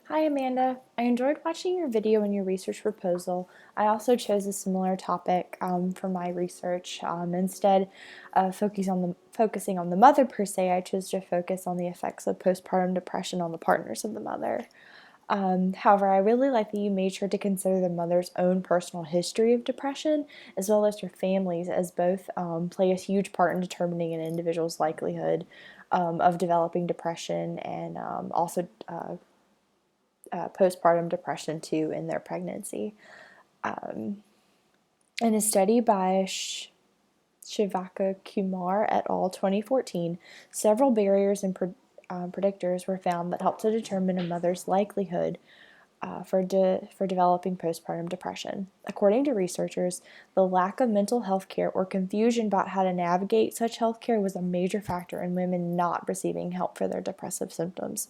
Hi Amanda, I enjoyed watching your video and your research proposal. I also chose a similar topic for my research. Instead of focusing on the mother per se, I chose to focus on the effects of postpartum depression on the partners of the mother. However, I really like that you made sure to consider the mother's own personal history of depression as well as her family's, as both play a huge part in determining an individual's likelihood of developing depression and postpartum depression too in their pregnancy. Um, in a study by Shivaka Kumar et al. 2014, several barriers and predictors were found that help to determine a mother's likelihood for developing postpartum depression. According to researchers, the lack of mental health care or confusion about how to navigate such health care was a major factor in women not receiving help for their depressive symptoms.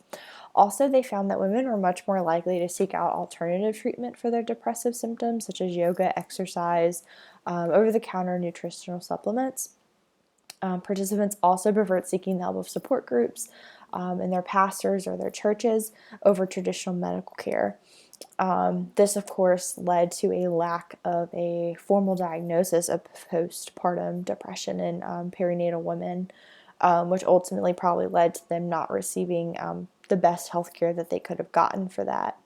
Also, they found that women were much more likely to seek out alternative treatment for their depressive symptoms, such as yoga, exercise, over the counter nutritional supplements. Participants also preferred seeking the help of support groups and their pastors or their churches over traditional medical care. This, of course, led to a lack of a formal diagnosis of postpartum depression in perinatal women, which ultimately probably led to them not receiving the best health care that they could have gotten for that.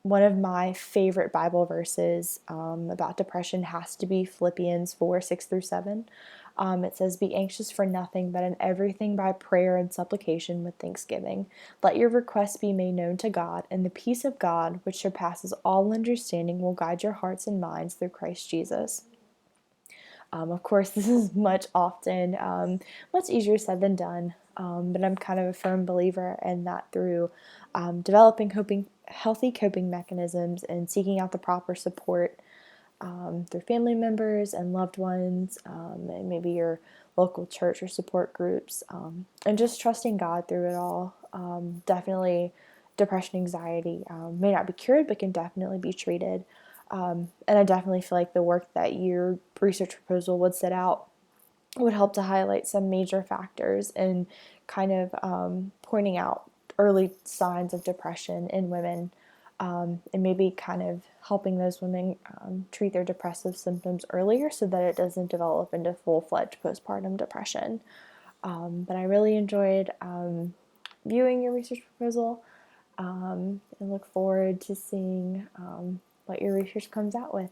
One of my favorite Bible verses about depression has to be Philippians 4:6-7. It says, "Be anxious for nothing, but in everything by prayer and supplication with thanksgiving. Let your requests be made known to God, and the peace of God, which surpasses all understanding, will guide your hearts and minds through Christ Jesus." Of course, this is much easier said than done, but I'm kind of a firm believer in that through developing healthy coping mechanisms and seeking out the proper support through family members and loved ones, and maybe your local church or support groups, and just trusting God through it all. Definitely, depression, anxiety may not be cured, but can definitely be treated. And I definitely feel like the work that your research proposal would set out would help to highlight some major factors and kind of pointing out early signs of depression in women, and maybe kind of helping those women treat their depressive symptoms earlier so that it doesn't develop into full-fledged postpartum depression. But I really enjoyed viewing your research proposal, and look forward to seeing what your research comes out with.